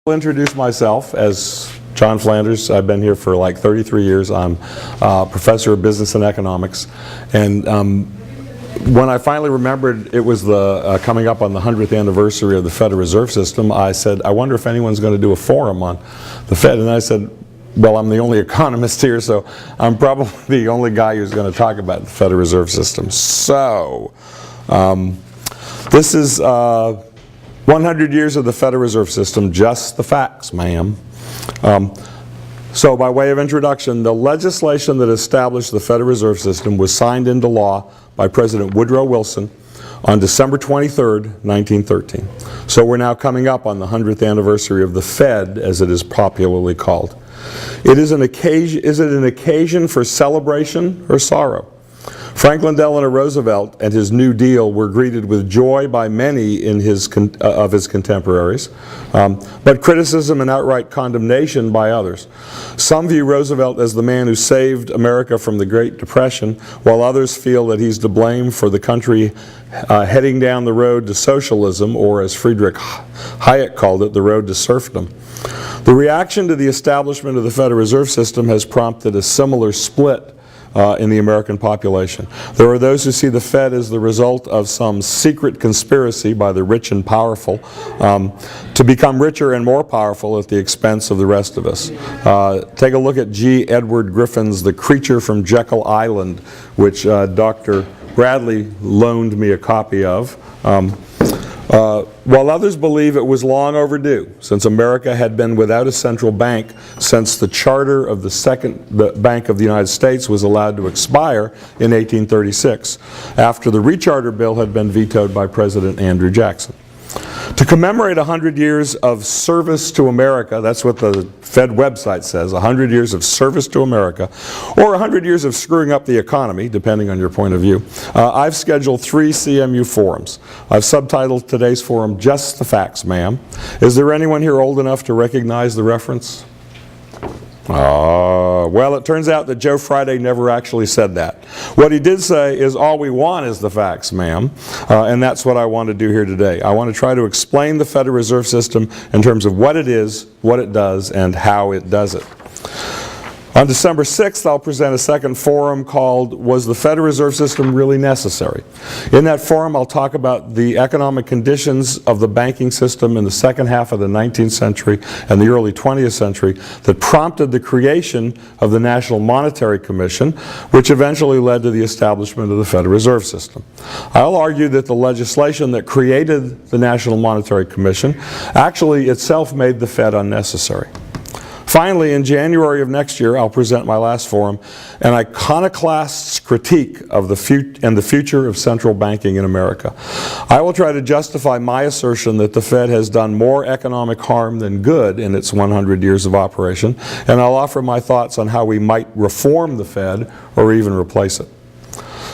I'll introduce myself as John Flanders. I've been here for like 33 years. I'm a professor of business and economics. And when I finally remembered it was the coming up on the 100th anniversary of the Federal Reserve System, I said, I wonder if anyone's going to do a forum on the Fed. And I said, well, I'm the only economist here, so I'm probably the only guy who's going to talk about the Federal Reserve System. So, this is 100 years of the Federal Reserve System, just the facts, ma'am. So by way of introduction, the legislation that established the Federal Reserve System was signed into law by President Woodrow Wilson on December 23rd, 1913. So we're now coming up on the 100th anniversary of the Fed, as it is popularly called. Is it an occasion for celebration or sorrow? Franklin Delano Roosevelt and his New Deal were greeted with joy by many of his contemporaries, but criticism and outright condemnation by others. Some view Roosevelt as the man who saved America from the Great Depression, while others feel that he's to blame for the country heading down the road to socialism, or as Friedrich Hayek called it, the road to serfdom. The reaction to the establishment of the Federal Reserve System has prompted a similar split in the American population. There are those who see the Fed as the result of some secret conspiracy by the rich and powerful to become richer and more powerful at the expense of the rest of us. Take a look at G. Edward Griffin's The Creature from Jekyll Island, which Dr. Bradley loaned me a copy of. While others believe it was long overdue, since America had been without a central bank since the charter of the Bank of the United States was allowed to expire in 1836, after the recharter bill had been vetoed by President Andrew Jackson. To commemorate 100 years of service to America, that's what the Fed website says, 100 years of service to America, or 100 years of screwing up the economy, depending on your point of view, I've scheduled 3 CMU forums. I've subtitled today's forum, Just the Facts, Ma'am. Is there anyone here old enough to recognize the reference? Well, it turns out that Joe Friday never actually said that. What he did say is, all we want is the facts, ma'am, and that's what I want to do here today. I want to try to explain the Federal Reserve System in terms of what it is, what it does, and how it does it. On December 6th, I'll present a second forum called, Was the Federal Reserve System Really Necessary? In that forum, I'll talk about the economic conditions of the banking system in the second half of the 19th century and the early 20th century that prompted the creation of the National Monetary Commission, which eventually led to the establishment of the Federal Reserve System. I'll argue that the legislation that created the National Monetary Commission actually itself made the Fed unnecessary. Finally, in January of next year, I'll present my last forum, an iconoclast's critique of the future of central banking in America. I will try to justify my assertion that the Fed has done more economic harm than good in its 100 years of operation, and I'll offer my thoughts on how we might reform the Fed or even replace it.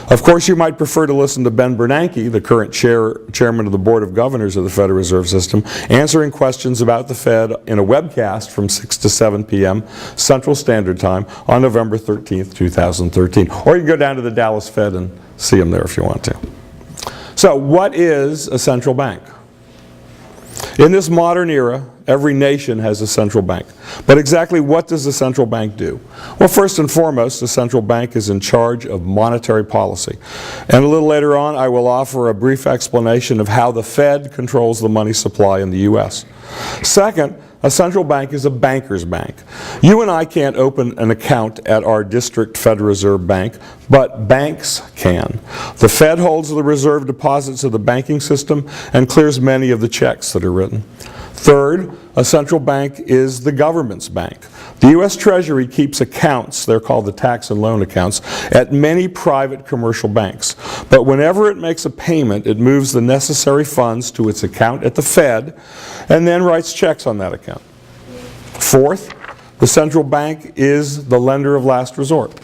Of course, you might prefer to listen to Ben Bernanke, the current chairman of the Board of Governors of the Federal Reserve System, answering questions about the Fed in a webcast from 6 to 7 p.m. Central Standard Time on November 13th, 2013. Or you can go down to the Dallas Fed and see him there if you want to. So, what is a central bank? In this modern era, every nation has a central bank. But exactly what does the central bank do? Well, first and foremost, the central bank is in charge of monetary policy. And a little later on, I will offer a brief explanation of how the Fed controls the money supply in the U.S. Second, a central bank is a banker's bank. You and I can't open an account at our district Federal Reserve Bank, but banks can. The Fed holds the reserve deposits of the banking system and clears many of the checks that are written. Third, a central bank is the government's bank. The U.S. Treasury keeps accounts, they're called the tax and loan accounts, at many private commercial banks. But whenever it makes a payment, it moves the necessary funds to its account at the Fed and then writes checks on that account. Fourth, the central bank is the lender of last resort.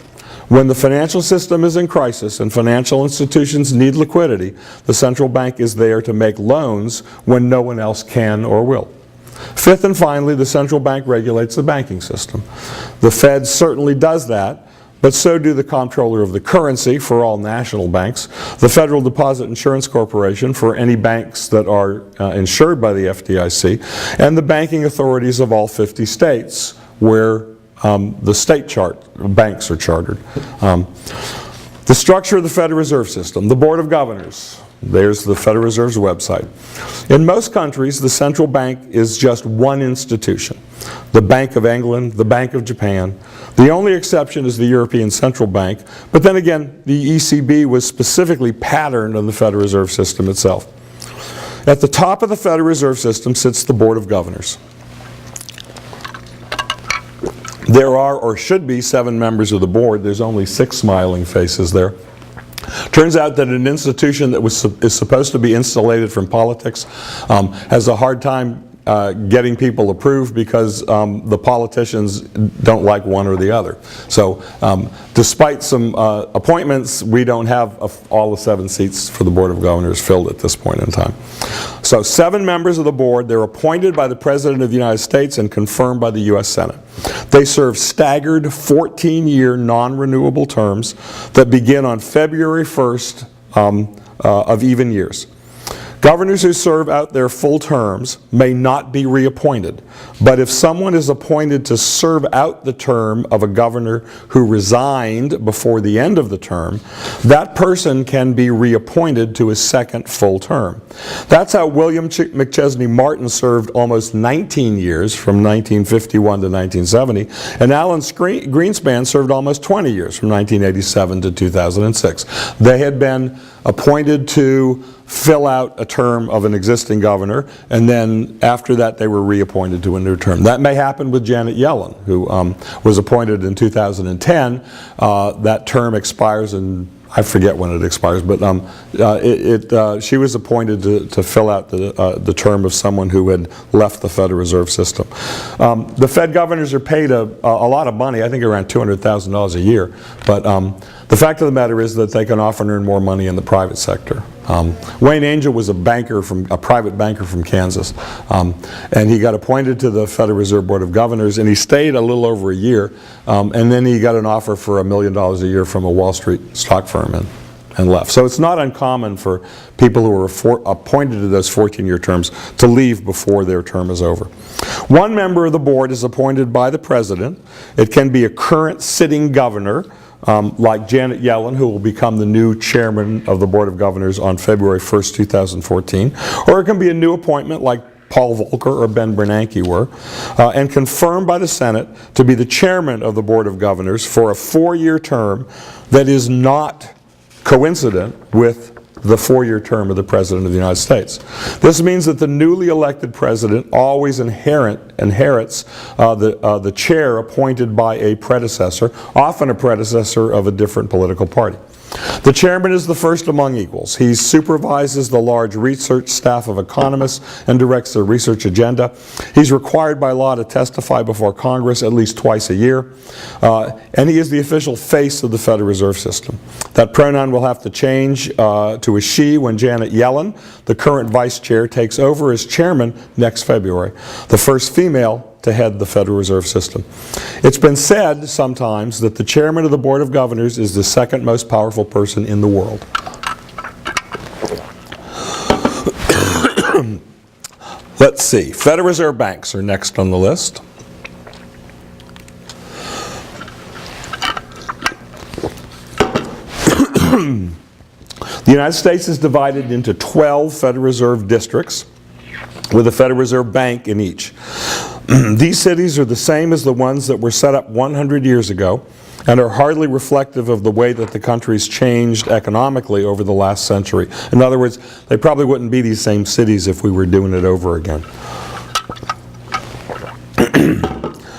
When the financial system is in crisis and financial institutions need liquidity, the central bank is there to make loans when no one else can or will. Fifth and finally, the central bank regulates the banking system. The Fed certainly does that, but so do the Comptroller of the Currency for all national banks, the Federal Deposit Insurance Corporation for any banks that are insured by the FDIC, and the banking authorities of all 50 states where the state banks are chartered. The structure of the Federal Reserve System, the Board of Governors. There's the Federal Reserve's website. In most countries, the central bank is just one institution. The Bank of England, the Bank of Japan. The only exception is the European Central Bank, but then again, the ECB was specifically patterned on the Federal Reserve System itself. At the top of the Federal Reserve System sits the Board of Governors. There are, or should be, 7 members of the board. There's only 6 smiling faces there. Turns out that an institution that is supposed to be insulated from politics has a hard time getting people approved because the politicians don't like one or the other. So despite some appointments, we don't have all the 7 seats for the Board of Governors filled at this point in time. So 7 members of the board, they're appointed by the President of the United States and confirmed by the U.S. Senate. They serve staggered 14-year non-renewable terms that begin on February 1st of even years. Governors who serve out their full terms may not be reappointed, but if someone is appointed to serve out the term of a governor who resigned before the end of the term, that person can be reappointed to his second full term. That's how William McChesney Martin served almost 19 years, from 1951 to 1970, and Alan Greenspan served almost 20 years, from 1987 to 2006. They had been appointed to fill out a term of an existing governor, and then after that they were reappointed to a new term. That may happen with Janet Yellen, who was appointed in 2010. That term expires in, I forget when it expires, but she was appointed to fill out the term of someone who had left the Federal Reserve System. The Fed governors are paid a lot of money, I think around $200,000 a year, but the fact of the matter is that they can often earn more money in the private sector. Wayne Angell was a private banker from Kansas, and he got appointed to the Federal Reserve Board of Governors, and he stayed a little over a year, and then he got an offer for $1 million a year from a Wall Street stock firm and left. So it's not uncommon for people who are appointed to those 14-year terms to leave before their term is over. One member of the board is appointed by the president. It can be a current sitting governor, like Janet Yellen, who will become the new chairman of the Board of Governors on February 1st, 2014. Or it can be a new appointment like Paul Volcker or Ben Bernanke were, and confirmed by the Senate to be the chairman of the Board of Governors for a 4-year term that is not coincident with the 4-year term of the President of the United States. This means that the newly elected President always inherits the chair appointed by a predecessor, often a predecessor of a different political party. The chairman is the first among equals. He supervises the large research staff of economists and directs their research agenda. He's required by law to testify before Congress at least twice a year. And he is the official face of the Federal Reserve System. That pronoun will have to change to a she when Janet Yellen, the current vice chair, takes over as chairman next February, the first female to head the Federal Reserve System. It's been said sometimes that the chairman of the Board of Governors is the second most powerful person in the world. Let's see, Federal Reserve banks are next on the list. The United States is divided into 12 Federal Reserve districts with a Federal Reserve Bank in each. These cities are the same as the ones that were set up 100 years ago and are hardly reflective of the way that the country's changed economically over the last century. In other words, they probably wouldn't be these same cities if we were doing it over again.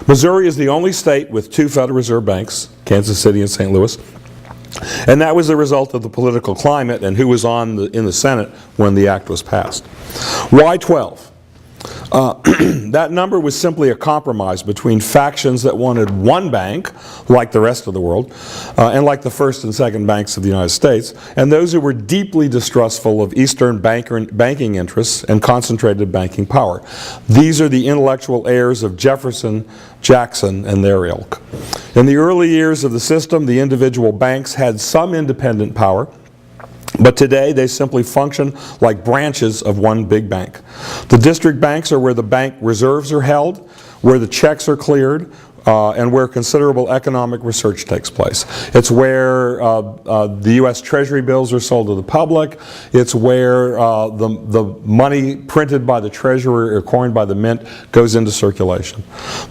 Missouri is the only state with 2 Federal Reserve banks, Kansas City and St. Louis. And that was the result of the political climate and who was in the Senate when the act was passed. Why 12? That number was simply a compromise between factions that wanted one bank, like the rest of the world, and like the first and second banks of the United States, and those who were deeply distrustful of Eastern banking interests and concentrated banking power. These are the intellectual heirs of Jefferson, Jackson, and their ilk. In the early years of the system, the individual banks had some independent power, but today they simply function like branches of one big bank. The district banks are where the bank reserves are held, where the checks are cleared, and where considerable economic research takes place. It's where the U.S. Treasury bills are sold to the public. It's where the money printed by the Treasury or coined by the Mint goes into circulation.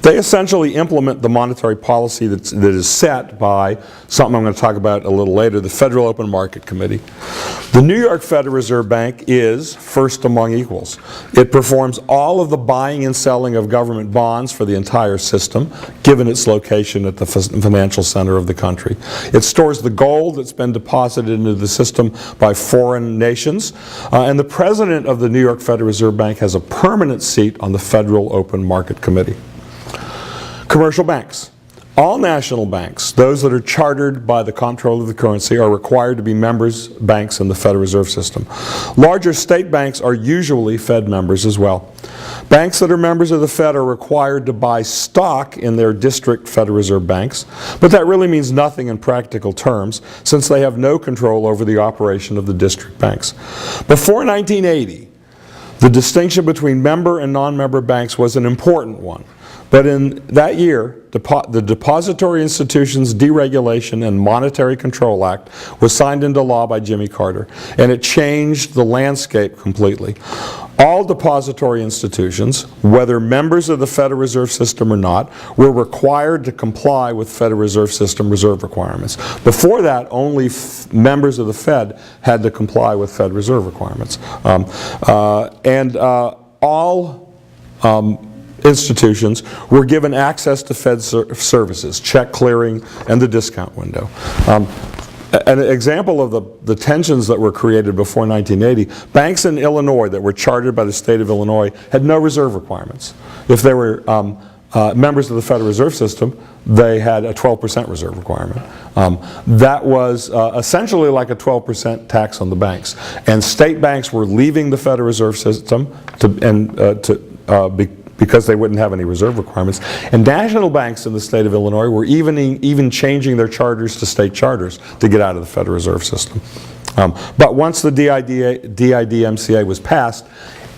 They essentially implement the monetary policy that is set by something I'm going to talk about a little later, the Federal Open Market Committee. The New York Federal Reserve Bank is first among equals. It performs all of the buying and selling of government bonds for the entire system, given its location at the financial center of the country. It stores the gold that's been deposited into the system by foreign nations, and the president of the New York Federal Reserve Bank has a permanent seat on the Federal Open Market Committee. Commercial banks. All national banks, those that are chartered by the Comptroller of the Currency, are required to be banks in the Federal Reserve System. Larger state banks are usually Fed members as well. Banks that are members of the Fed are required to buy stock in their district Federal Reserve banks, but that really means nothing in practical terms, since they have no control over the operation of the district banks. Before 1980, the distinction between member and non-member banks was an important one. But in that year, the Depository Institutions Deregulation and Monetary Control Act was signed into law by Jimmy Carter, and it changed the landscape completely. All depository institutions, whether members of the Federal Reserve System or not, were required to comply with Federal Reserve System reserve requirements. Before that, only members of the Fed had to comply with Fed Reserve requirements. All institutions were given access to Fed services, check clearing, and the discount window. An example of the tensions that were created before 1980, banks in Illinois that were chartered by the state of Illinois had no reserve requirements. If they were members of the Federal Reserve System, they had a 12% reserve requirement. That was essentially like a 12% tax on the banks. And state banks were leaving the Federal Reserve System because they wouldn't have any reserve requirements. And national banks in the state of Illinois were even changing their charters to state charters to get out of the Federal Reserve System. But once the DID-MCA was passed,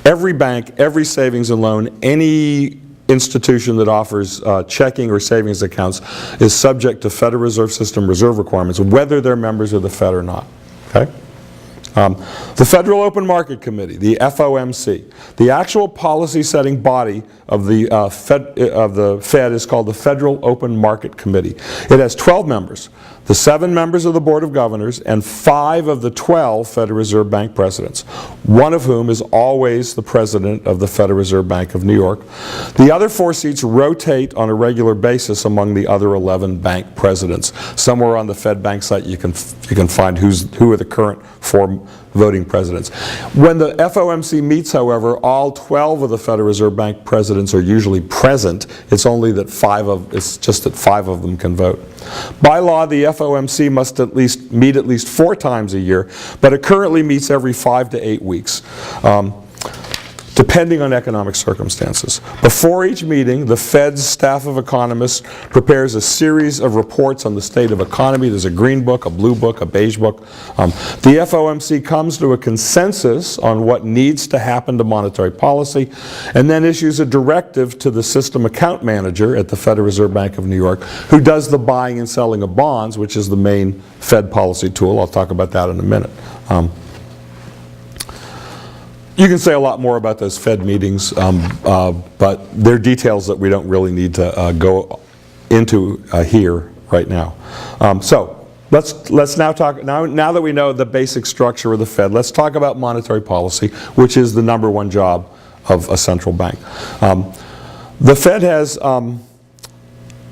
every bank, every savings and loan, any institution that offers checking or savings accounts is subject to Federal Reserve System reserve requirements, whether they're members of the Fed or not. Okay? The Federal Open Market Committee, the FOMC, the actual policy-setting body of the Fed is called the Federal Open Market Committee. It has 12 members, the 7 members of the Board of Governors, and 5 of the 12 Federal Reserve Bank presidents, one of whom is always the president of the Federal Reserve Bank of New York. The other 4 seats rotate on a regular basis among the other 11 bank presidents. Somewhere on the Fed Bank site you can find who are the current 4 voting presidents. When the FOMC meets, however, all 12 of the Federal Reserve Bank presidents are usually present. It's only that 5 of them can vote. By law, the FOMC must meet at least 4 times a year, but it currently meets every 5 to 8 weeks. Depending on economic circumstances. Before each meeting, the Fed's staff of economists prepares a series of reports on the state of economy. There's a green book, a blue book, a beige book. The FOMC comes to a consensus on what needs to happen to monetary policy, and then issues a directive to the system account manager at the Federal Reserve Bank of New York, who does the buying and selling of bonds, which is the main Fed policy tool. I'll talk about that in a minute. You can say a lot more about those Fed meetings, but they're details that we don't really need to go into here right now. So let's now talk, now that we know the basic structure of the Fed, let's talk about monetary policy, which is the #1 job of a central bank. The Fed has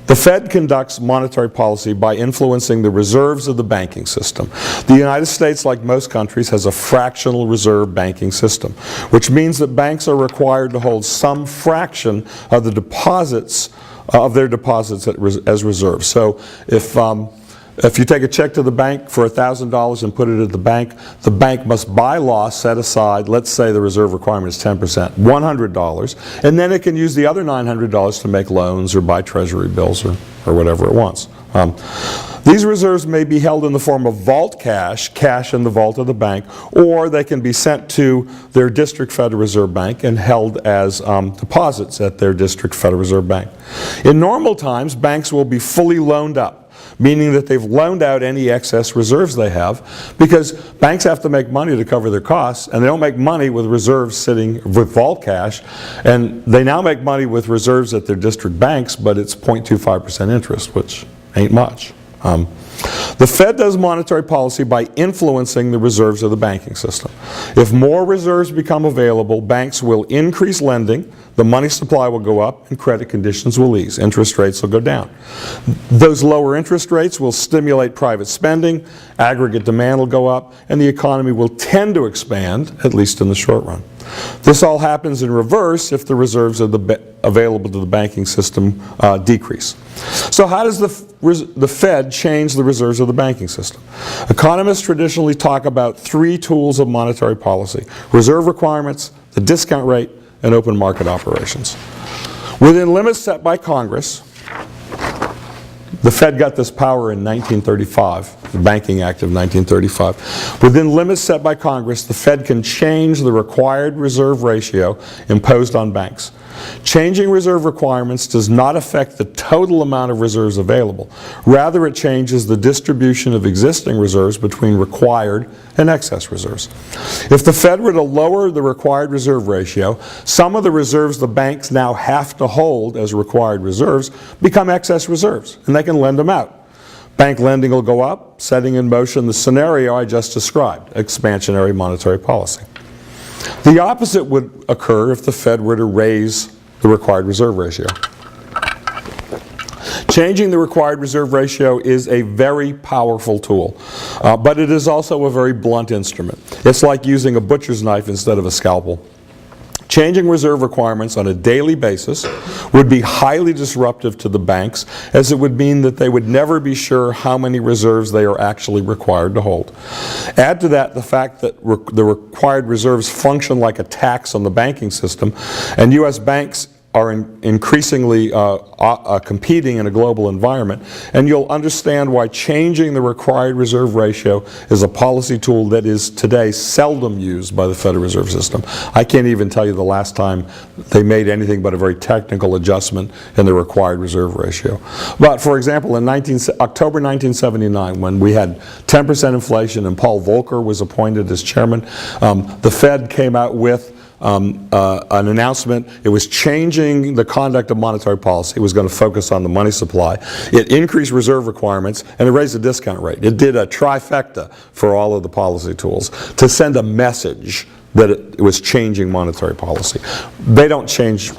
The Fed conducts monetary policy by influencing the reserves of the banking system. The United States, like most countries, has a fractional reserve banking system, which means that banks are required to hold some fraction of the deposits, of their deposits as reserves. So if you take a check to the bank for $1,000 and put it at the bank must by law set aside, let's say the reserve requirement is 10%, $100, and then it can use the other $900 to make loans or buy treasury bills or whatever it wants. These reserves may be held in the form of vault cash, cash in the vault of the bank, or they can be sent to their district Federal Reserve Bank and held as deposits at their district Federal Reserve Bank. In normal times, banks will be fully loaned up, meaning that they've loaned out any excess reserves they have, because banks have to make money to cover their costs, and they don't make money with reserves sitting with vault cash, and they now make money with reserves at their district banks, but it's 0.25% interest, which ain't much. The Fed does monetary policy by influencing the reserves of the banking system. If more reserves become available, banks will increase lending, the money supply will go up, and credit conditions will ease. Interest rates will go down. Those lower interest rates will stimulate private spending, aggregate demand will go up, and the economy will tend to expand, at least in the short run. This all happens in reverse if the reserves available to the banking system decrease. So how does the Fed change the reserves of the banking system? Economists traditionally talk about three tools of monetary policy: reserve requirements, the discount rate, and open market operations. Within limits set by Congress, the Fed got this power in 1935, the Banking Act of 1935. Within limits set by Congress, the Fed can change the required reserve ratio imposed on banks. Changing reserve requirements does not affect the total amount of reserves available. Rather, it changes the distribution of existing reserves between required and excess reserves. If the Fed were to lower the required reserve ratio, some of the reserves the banks now have to hold as required reserves become excess reserves, and they can lend them out. Bank lending will go up, setting in motion the scenario I just described, expansionary monetary policy. The opposite would occur if the Fed were to raise the required reserve ratio. Changing the required reserve ratio is a very powerful tool, but it is also a very blunt instrument. It's like using a butcher's knife instead of a scalpel. Changing reserve requirements on a daily basis would be highly disruptive to the banks, as it would mean that they would never be sure how many reserves they are actually required to hold. Add to that the fact that the required reserves function like a tax on the banking system, and U.S. banks are increasingly competing in a global environment, and you'll understand why changing the required reserve ratio is a policy tool that is today seldom used by the Federal Reserve System. I can't even tell you the last time they made anything but a very technical adjustment in the required reserve ratio. But for example, in October 1979, when we had 10% inflation and Paul Volcker was appointed as chairman, the Fed came out with an announcement. It was changing the conduct of monetary policy. It was going to focus on the money supply. It increased reserve requirements, and it raised the discount rate. It did a trifecta for all of the policy tools to send a message that it was changing monetary policy. They don't change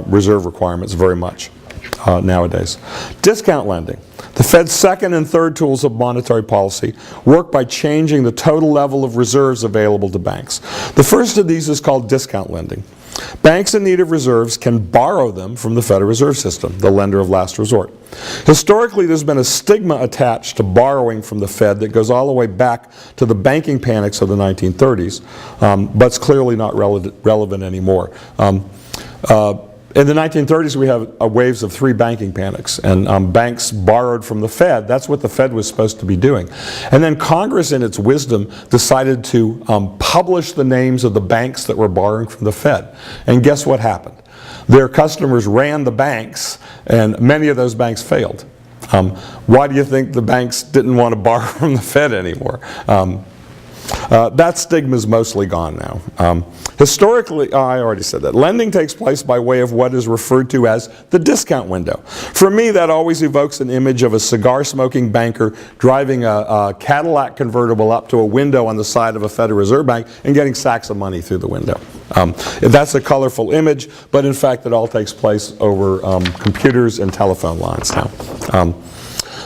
reserve requirements very much nowadays. Discount lending. The Fed's second and third tools of monetary policy work by changing the total level of reserves available to banks. The first of these is called discount lending. Banks in need of reserves can borrow them from the Federal Reserve System, the lender of last resort. Historically, there's been a stigma attached to borrowing from the Fed that goes all the way back to the banking panics of the 1930s, but it's clearly not relevant anymore. In the 1930s, we have waves of three banking panics, and banks borrowed from the Fed. That's what the Fed was supposed to be doing. And then Congress, in its wisdom, decided to publish the names of the banks that were borrowing from the Fed. And guess what happened? Their customers ran the banks, and many of those banks failed. Why do you think the banks didn't want to borrow from the Fed anymore? That stigma is mostly gone now. Historically, I already said that, lending takes place by way of what is referred to as the discount window. For me, that always evokes an image of a cigar-smoking banker driving a Cadillac convertible up to a window on the side of a Federal Reserve Bank and getting sacks of money through the window. That's a colorful image, but in fact it all takes place over computers and telephone lines now.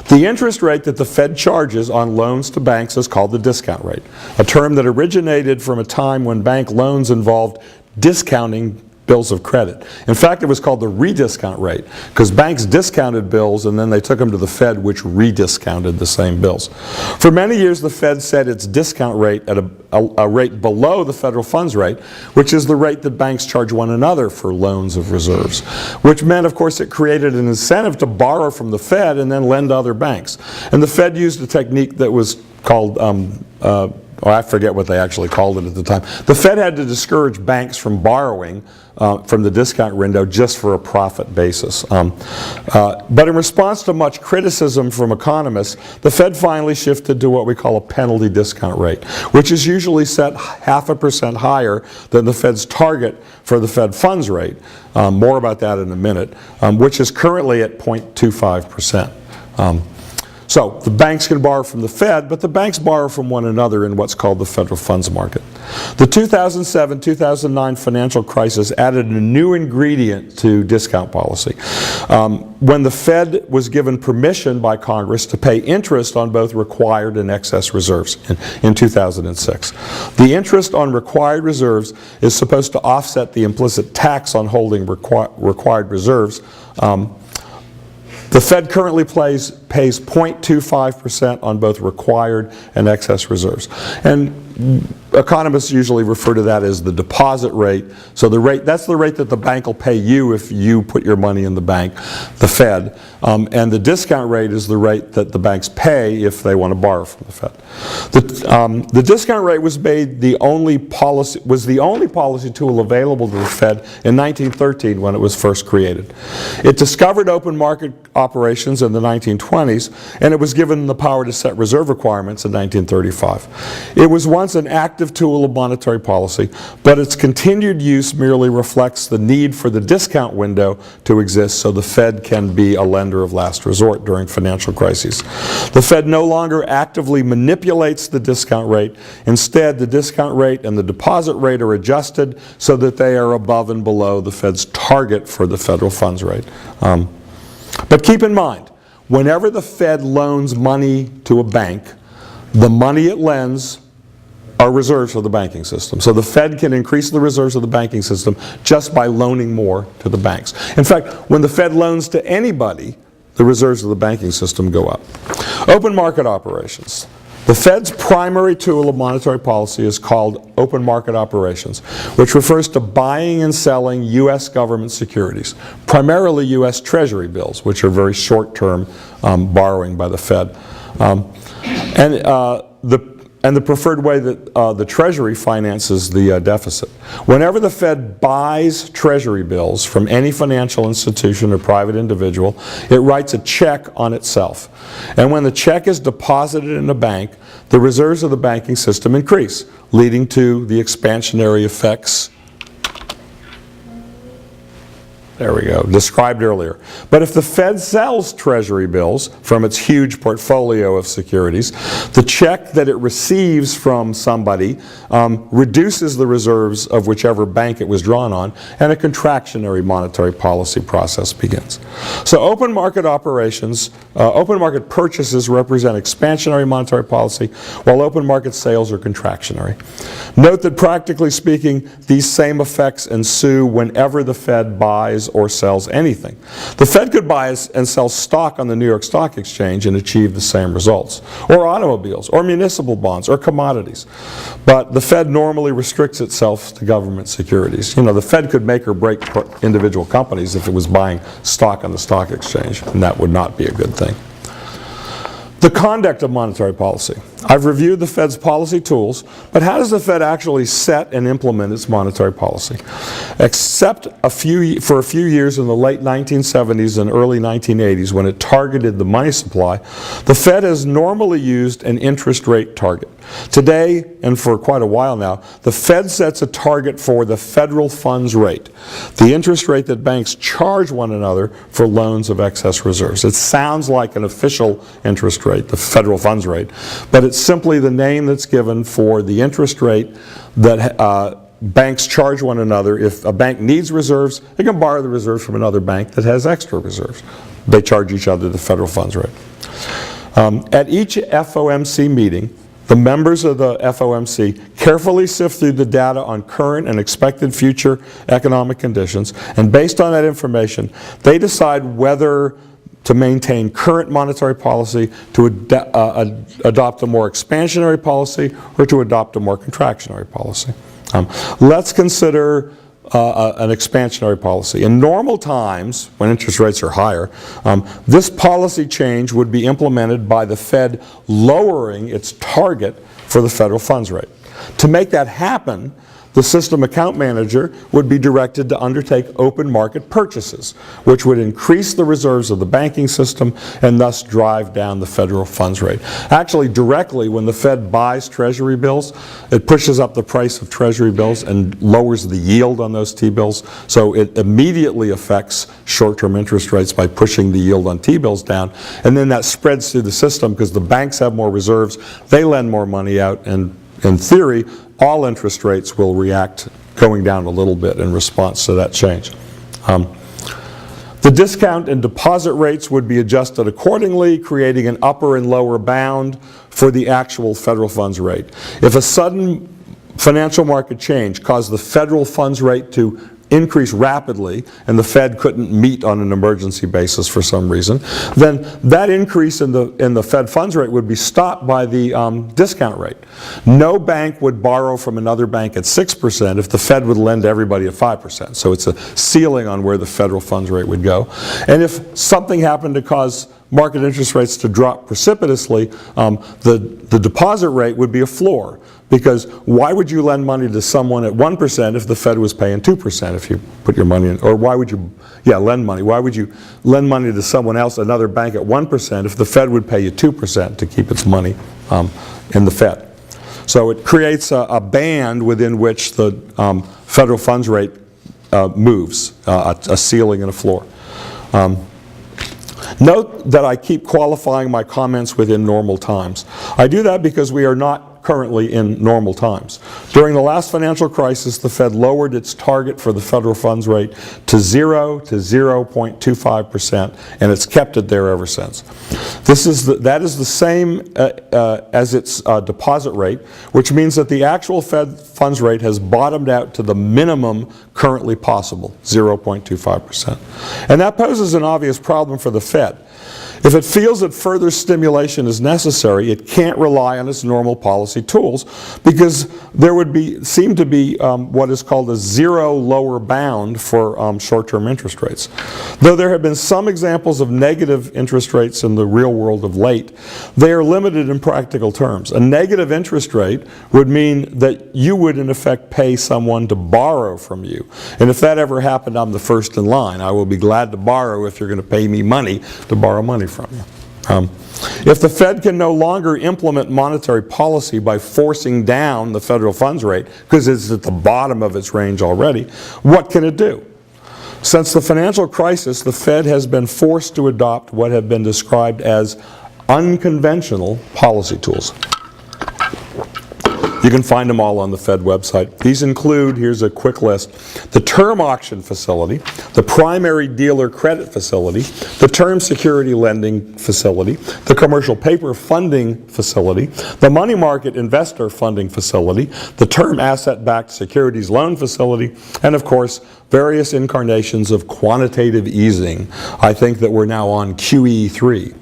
The interest rate that the Fed charges on loans to banks is called the discount rate, a term that originated from a time when bank loans involved discounting bills of credit. In fact, it was called the rediscount rate because banks discounted bills and then they took them to the Fed, which rediscounted the same bills. For many years, the Fed set its discount rate at a rate below the federal funds rate, which is the rate that banks charge one another for loans of reserves, which meant, of course, it created an incentive to borrow from the Fed and then lend to other banks. And the Fed used a technique that was called I forget what they actually called it at the time. The Fed had to discourage banks from borrowing from the discount window just for a profit basis. But in response to much criticism from economists, the Fed finally shifted to what we call a penalty discount rate, which is usually set 0.5% higher than the Fed's target for the Fed funds rate. More about that in a minute, which is currently at 0.25%. So the banks can borrow from the Fed, but the banks borrow from one another in what's called the federal funds market. The 2007-2009 financial crisis added a new ingredient to discount policy. When the Fed was given permission by Congress to pay interest on both required and excess reserves in 2006. The interest on required reserves is supposed to offset the implicit tax on holding required reserves. The Fed currently pays 0.25% on both required and excess reserves. And economists usually refer to that as the deposit rate. So that's the rate that the bank will pay you if you put your money in the bank, the Fed. And the discount rate is the rate that the banks pay if they want to borrow from the Fed. The discount rate was the only policy tool available to the Fed in 1913 when it was first created. It discovered open market operations in the 1920s, and it was given the power to set reserve requirements in 1935. It was once an active tool of monetary policy, but its continued use merely reflects the need for the discount window to exist so the Fed can be a lender of last resort during financial crises. The Fed no longer actively manipulates the discount rate. Instead, the discount rate and the deposit rate are adjusted so that they are above and below the Fed's target for the federal funds rate. But keep in mind, whenever the Fed loans money to a bank, the money it lends are reserves for the banking system. So the Fed can increase the reserves of the banking system just by loaning more to the banks. In fact, when the Fed loans to anybody, the reserves of the banking system go up. Open market operations. The Fed's primary tool of monetary policy is called open market operations, which refers to buying and selling U.S. government securities, primarily U.S. Treasury bills, which are very short-term borrowing by the Fed. And the preferred way that the Treasury finances the deficit. Whenever the Fed buys Treasury bills from any financial institution or private individual, it writes a check on itself. And when the check is deposited in a bank, the reserves of the banking system increase, leading to the expansionary effects described earlier. But if the Fed sells Treasury bills from its huge portfolio of securities, the check that it receives from somebody reduces the reserves of whichever bank it was drawn on, and a contractionary monetary policy process begins. So open market operations, open market purchases represent expansionary monetary policy, while open market sales are contractionary. Note that practically speaking, these same effects ensue whenever the Fed buys or sells anything. The Fed could buy and sell stock on the New York Stock Exchange and achieve the same results, or automobiles, or municipal bonds, or commodities. But the Fed normally restricts itself to government securities. You know, the Fed could make or break individual companies if it was buying stock on the stock exchange, and that would not be a good thing. The conduct of monetary policy. I've reviewed the Fed's policy tools, but how does the Fed actually set and implement its monetary policy? Except for a few years in the late 1970s and early 1980s when it targeted the money supply, the Fed has normally used an interest rate target. Today, and for quite a while now, the Fed sets a target for the federal funds rate, the interest rate that banks charge one another for loans of excess reserves. It sounds like an official interest rate, the federal funds rate, but it's simply the name that's given for the interest rate that banks charge one another. If a bank needs reserves, it can borrow the reserves from another bank that has extra reserves. They charge each other the federal funds rate. At each FOMC meeting, the members of the FOMC carefully sift through the data on current and expected future economic conditions, and based on that information, they decide whether to maintain current monetary policy, to adopt a more expansionary policy, or to adopt a more contractionary policy. Let's consider an expansionary policy. In normal times, when interest rates are higher, this policy change would be implemented by the Fed lowering its target for the federal funds rate. To make that happen, the system account manager would be directed to undertake open market purchases, which would increase the reserves of the banking system and thus drive down the federal funds rate. Actually, directly, when the Fed buys Treasury bills, it pushes up the price of Treasury bills and lowers the yield on those T-bills. So it immediately affects short-term interest rates by pushing the yield on T-bills down. And then that spreads through the system because the banks have more reserves, they lend more money out, and in theory, all interest rates will react going down a little bit in response to that change. The discount and deposit rates would be adjusted accordingly, creating an upper and lower bound for the actual federal funds rate. If a sudden financial market change caused the federal funds rate to increase rapidly and the Fed couldn't meet on an emergency basis for some reason, then that increase in the Fed funds rate would be stopped by the discount rate. No bank would borrow from another bank at 6% if the Fed would lend to everybody at 5%. So it's a ceiling on where the federal funds rate would go. And if something happened to cause market interest rates to drop precipitously, the deposit rate would be a floor. Because why would you lend money to someone at 1% if the Fed was paying 2% if you put your money in? Or why would you, lend money. Why would you lend money to someone else, another bank at 1% if the Fed would pay you 2% to keep its money in the Fed? So it creates a band within which the federal funds rate moves, a ceiling and a floor. Note that I keep qualifying my comments within normal times. I do that because we are not currently in normal times. During the last financial crisis, the Fed lowered its target for the federal funds rate to 0 to 0.25%, and it's kept it there ever since. That is the same as its deposit rate, which means that the actual Fed funds rate has bottomed out to the minimum currently possible, 0.25%. And that poses an obvious problem for the Fed. If it feels that further stimulation is necessary, it can't rely on its normal policy tools because there would seem to be what is called a zero lower bound for short-term interest rates. Though there have been some examples of negative interest rates in the real world of late, they are limited in practical terms. A negative interest rate would mean that you would in effect pay someone to borrow from you. And if that ever happened, I'm the first in line. I will be glad to borrow if you're going to pay me money to borrow money from you. If the Fed can no longer implement monetary policy by forcing down the federal funds rate, because it's at the bottom of its range already, what can it do? Since the financial crisis, the Fed has been forced to adopt what have been described as unconventional policy tools. You can find them all on the Fed website. These include, here's a quick list, the term auction facility, the primary dealer credit facility, the term security lending facility, the commercial paper funding facility, the money market investor funding facility, the term asset-backed securities loan facility, and of course, various incarnations of quantitative easing. I think that we're now on QE3.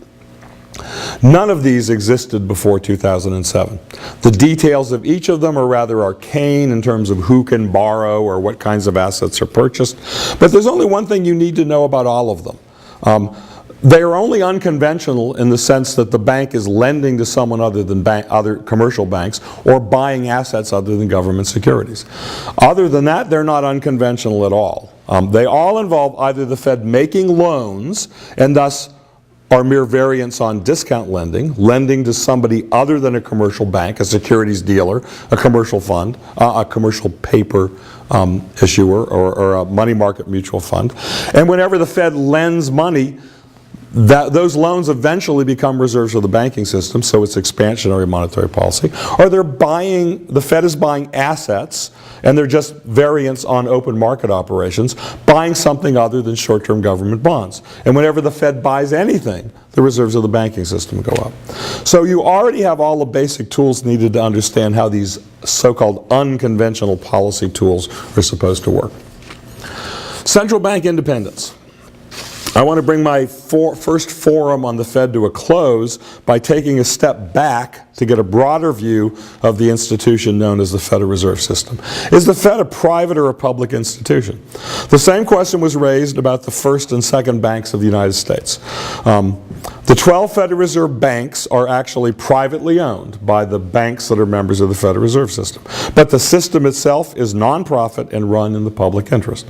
None of these existed before 2007. The details of each of them are rather arcane in terms of who can borrow or what kinds of assets are purchased. But there's only one thing you need to know about all of them. They are only unconventional in the sense that the bank is lending to someone other than other commercial banks or buying assets other than government securities. Other than that, they're not unconventional at all. They all involve either the Fed making loans and thus are mere variants on discount lending, lending to somebody other than a commercial bank, a securities dealer, a commercial fund, a commercial paper issuer, or a money market mutual fund. And whenever the Fed lends money, those loans eventually become reserves of the banking system, so it's expansionary monetary policy. Or the Fed is buying assets, and they're just variants on open market operations, buying something other than short-term government bonds. And whenever the Fed buys anything, the reserves of the banking system go up. So you already have all the basic tools needed to understand how these so-called unconventional policy tools are supposed to work. Central bank independence. I want to bring my first forum on the Fed to a close by taking a step back to get a broader view of the institution known as the Federal Reserve System. Is the Fed a private or a public institution? The same question was raised about the first and second banks of the United States. The 12 Federal Reserve banks are actually privately owned by the banks that are members of the Federal Reserve System. But the system itself is nonprofit and run in the public interest.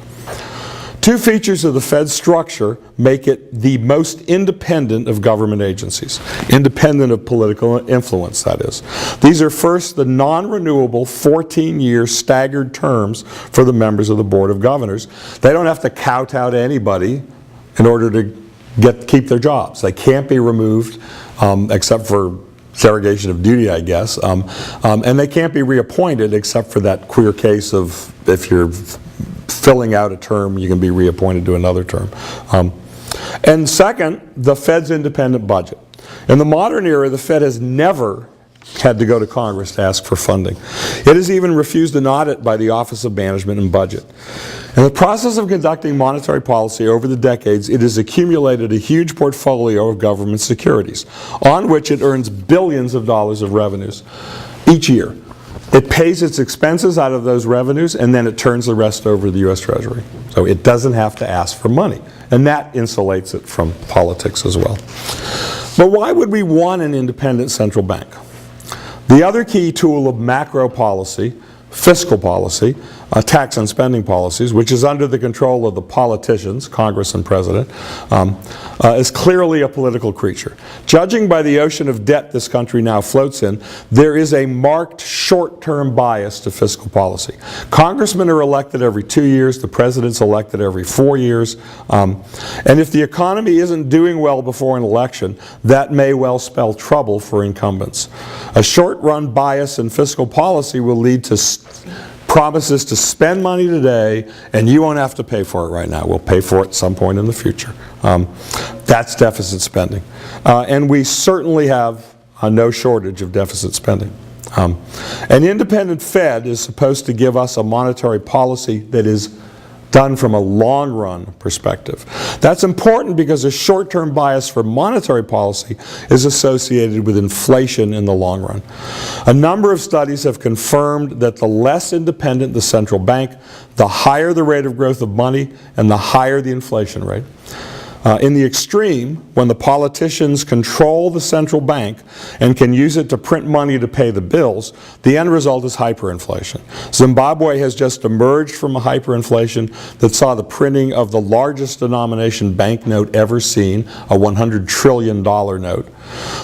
Two features of the Fed's structure make it the most independent of government agencies, independent of political influence, that is. These are first the non-renewable 14-year staggered terms for the members of the Board of Governors. They don't have to kowtow to anybody in order to keep their jobs. They can't be removed except for derogation of duty, I guess, and they can't be reappointed except for that queer case of if you're filling out a term, you can be reappointed to another term. And second, the Fed's independent budget. In the modern era, the Fed has never had to go to Congress to ask for funding. It has even refused an audit by the Office of Management and Budget. In the process of conducting monetary policy over the decades, it has accumulated a huge portfolio of government securities, on which it earns billions of dollars of revenues each year. It pays its expenses out of those revenues, and then it turns the rest over to the U.S. Treasury. So it doesn't have to ask for money. And that insulates it from politics as well. But why would we want an independent central bank? The other key tool of macro policy, fiscal policy, tax and spending policies, which is under the control of the politicians, Congress and President, is clearly a political creature. Judging by the ocean of debt this country now floats in, there is a marked short-term bias to fiscal policy. Congressmen are elected every 2 years, the president's elected every 4 years, and if the economy isn't doing well before an election, that may well spell trouble for incumbents. A short-run bias in fiscal policy will lead to promises to spend money today, and you won't have to pay for it right now. We'll pay for it at some point in the future. That's deficit spending. And we certainly have no shortage of deficit spending. An independent Fed is supposed to give us a monetary policy that is done from a long-run perspective. That's important because a short-term bias for monetary policy is associated with inflation in the long run. A number of studies have confirmed that the less independent the central bank, the higher the rate of growth of money and the higher the inflation rate. In the extreme, when the politicians control the central bank and can use it to print money to pay the bills, the end result is hyperinflation. Zimbabwe has just emerged from a hyperinflation that saw the printing of the largest denomination banknote ever seen, a $100 trillion note.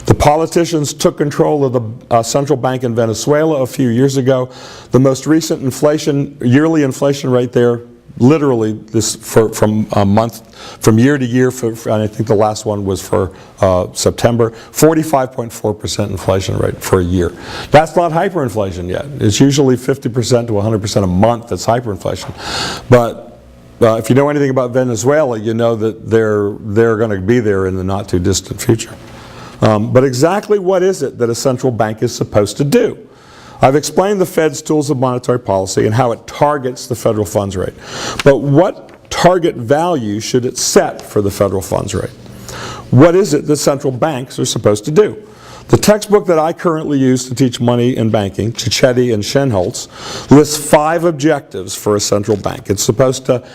The politicians took control of the central bank in Venezuela a few years ago. The most recent yearly inflation rate there, literally from year to year, and I think the last one was for September, 45.4% inflation rate for a year. That's not hyperinflation yet. It's usually 50% to 100% a month that's hyperinflation. But if you know anything about Venezuela, you know that they're going to be there in the not too distant future. But exactly what is it that a central bank is supposed to do? I've explained the Fed's tools of monetary policy and how it targets the federal funds rate. But what target value should it set for the federal funds rate? What is it that central banks are supposed to do? The textbook that I currently use to teach money and banking, Cicchetti and Schenholz, lists 5 objectives for a central bank. It's supposed to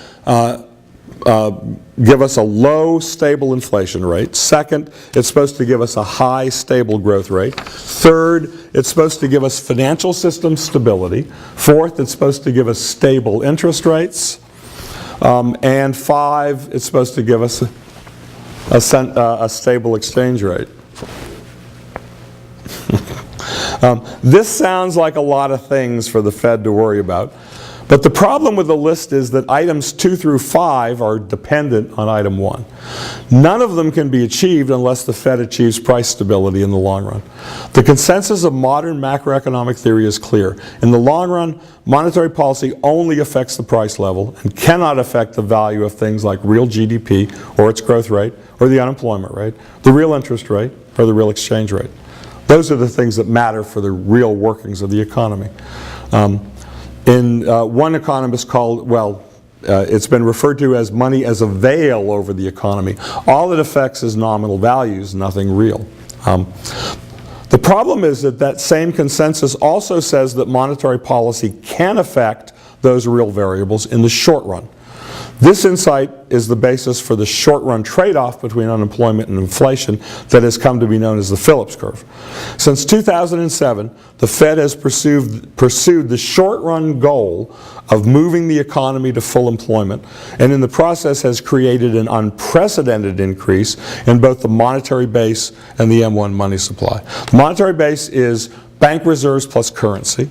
give us a low, stable inflation rate. Second, it's supposed to give us a high, stable growth rate. Third, it's supposed to give us financial system stability. Fourth, it's supposed to give us stable interest rates. And five, it's supposed to give us a stable exchange rate. This sounds like a lot of things for the Fed to worry about. But the problem with the list is that items 2 through 5 are dependent on item 1. None of them can be achieved unless the Fed achieves price stability in the long run. The consensus of modern macroeconomic theory is clear. In the long run, monetary policy only affects the price level and cannot affect the value of things like real GDP or its growth rate or the unemployment rate, the real interest rate or the real exchange rate. Those are the things that matter for the real workings of the economy. One economist called, it's been referred to as money as a veil over the economy. All it affects is nominal values, nothing real. The problem is that same consensus also says that monetary policy can affect those real variables in the short run. This insight is the basis for the short-run trade-off between unemployment and inflation that has come to be known as the Phillips curve. Since 2007, the Fed has pursued the short-run goal of moving the economy to full employment, and in the process has created an unprecedented increase in both the monetary base and the M1 money supply. The monetary base is bank reserves plus currency.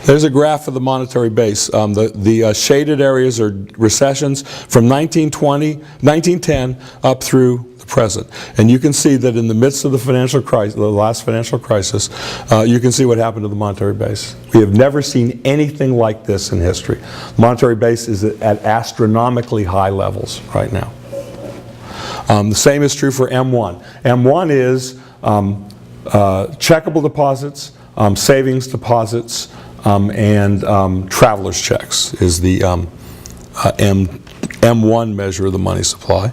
There's a graph of the monetary base. The shaded areas are recessions from 1910 up through the present. And you can see that in the midst of the financial crisis, the last financial crisis, you can see what happened to the monetary base. We have never seen anything like this in history. The monetary base is at astronomically high levels right now. The same is true for M1. M1 is checkable deposits, savings deposits, and traveler's checks is the M1 measure of the money supply.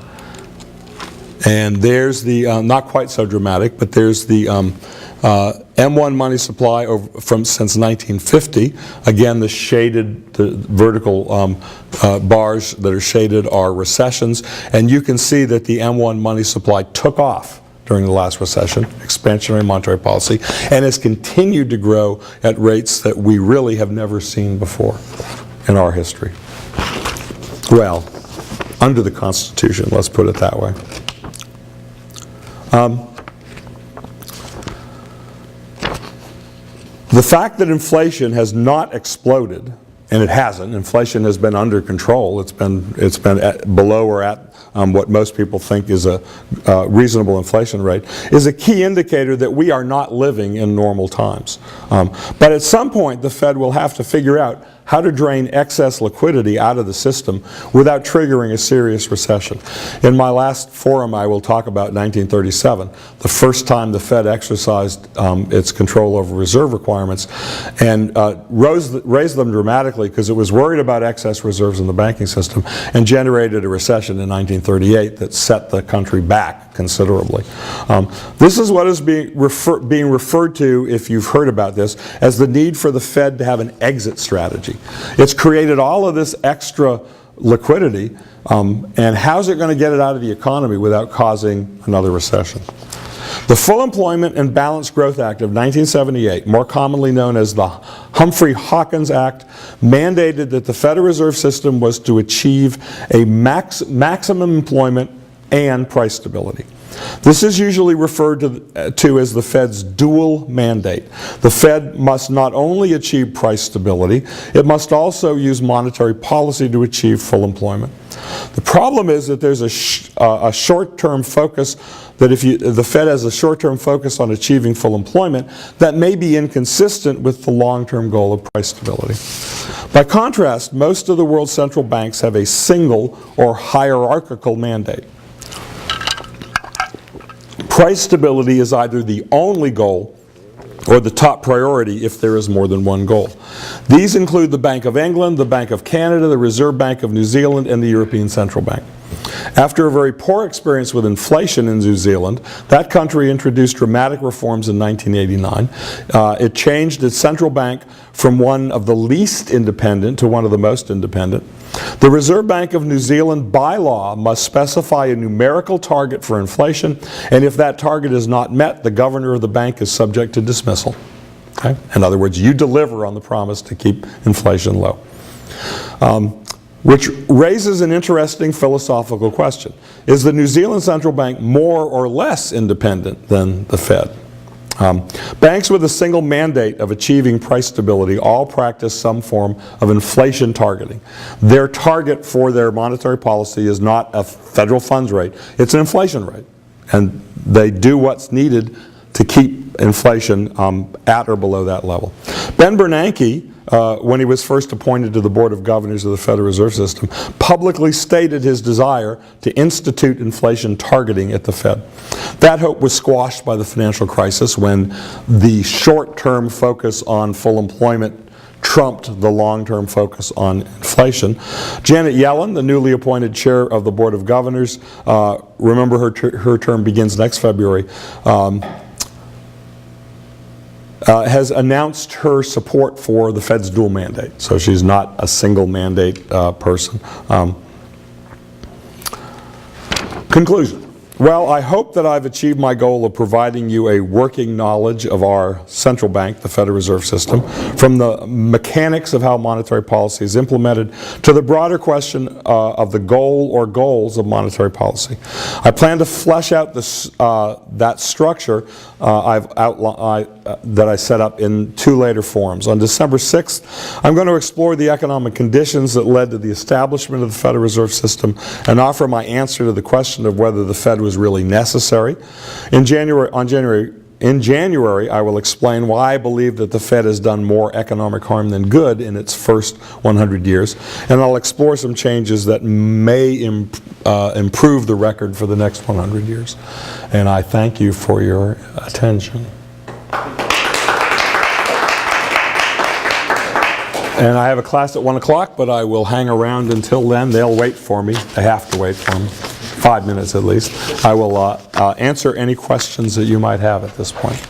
And there's the, not quite so dramatic, but there's the M1 money supply since 1950. Again, the vertical bars that are shaded are recessions. And you can see that the M1 money supply took off during the last recession, expansionary monetary policy, and has continued to grow at rates that we really have never seen before in our history. Well, under the Constitution, let's put it that way. The fact that inflation has not exploded, and it hasn't, inflation has been under control, it's been below or at what most people think is a reasonable inflation rate, is a key indicator that we are not living in normal times. But at some point, the Fed will have to figure out how to drain excess liquidity out of the system without triggering a serious recession. In my last forum, I will talk about 1937, the first time the Fed exercised its control over reserve requirements, and raised them dramatically because it was worried about excess reserves in the banking system, and generated a recession in 1938 that set the country back considerably. This is what is being referred to, if you've heard about this, as the need for the Fed to have an exit strategy. It's created all of this extra liquidity, and how's it going to get it out of the economy without causing another recession? The Full Employment and Balanced Growth Act of 1978, more commonly known as the Humphrey-Hawkins Act, mandated that the Federal Reserve System was to achieve a maximum employment and price stability. This is usually referred to as the Fed's dual mandate. The Fed must not only achieve price stability, it must also use monetary policy to achieve full employment. The problem is that there's a short-term focus, that if the Fed has a short-term focus on achieving full employment, that may be inconsistent with the long-term goal of price stability. By contrast, most of the world's central banks have a single or hierarchical mandate. Price stability is either the only goal or the top priority if there is more than one goal. These include the Bank of England, the Bank of Canada, the Reserve Bank of New Zealand, and the European Central Bank. After a very poor experience with inflation in New Zealand, that country introduced dramatic reforms in 1989. It changed its central bank from one of the least independent to one of the most independent. The Reserve Bank of New Zealand, by law, must specify a numerical target for inflation, and if that target is not met, the governor of the bank is subject to dismissal. Okay? In other words, you deliver on the promise to keep inflation low. Which raises an interesting philosophical question. Is the New Zealand Central Bank more or less independent than the Fed? Banks with a single mandate of achieving price stability all practice some form of inflation targeting. Their target for their monetary policy is not a federal funds rate, it's an inflation rate. And they do what's needed to keep inflation at or below that level. Ben Bernanke, when he was first appointed to the Board of Governors of the Federal Reserve System, publicly stated his desire to institute inflation targeting at the Fed. That hope was squashed by the financial crisis when the short-term focus on full employment trumped the long-term focus on inflation. Janet Yellen, the newly appointed chair of the Board of Governors, remember her term begins next February, has announced her support for the Fed's dual mandate. So she's not a single mandate person. Conclusion. Well, I hope that I've achieved my goal of providing you a working knowledge of our central bank, the Federal Reserve System, from the mechanics of how monetary policy is implemented to the broader question of the goal or goals of monetary policy. I plan to flesh out this, that structure that I set up in 2 later forums. On December 6th, I'm going to explore the economic conditions that led to the establishment of the Federal Reserve System and offer my answer to the question of whether the Fed was really necessary. In January, I will explain why I believe that the Fed has done more economic harm than good in its first 100 years, and I'll explore some changes that may improve the record for the next 100 years. And I thank you for your attention. And I have a class at 1 o'clock, but I will hang around until then. They'll wait for me. They have to wait for me. 5 minutes at least. I will answer any questions that you might have at this point.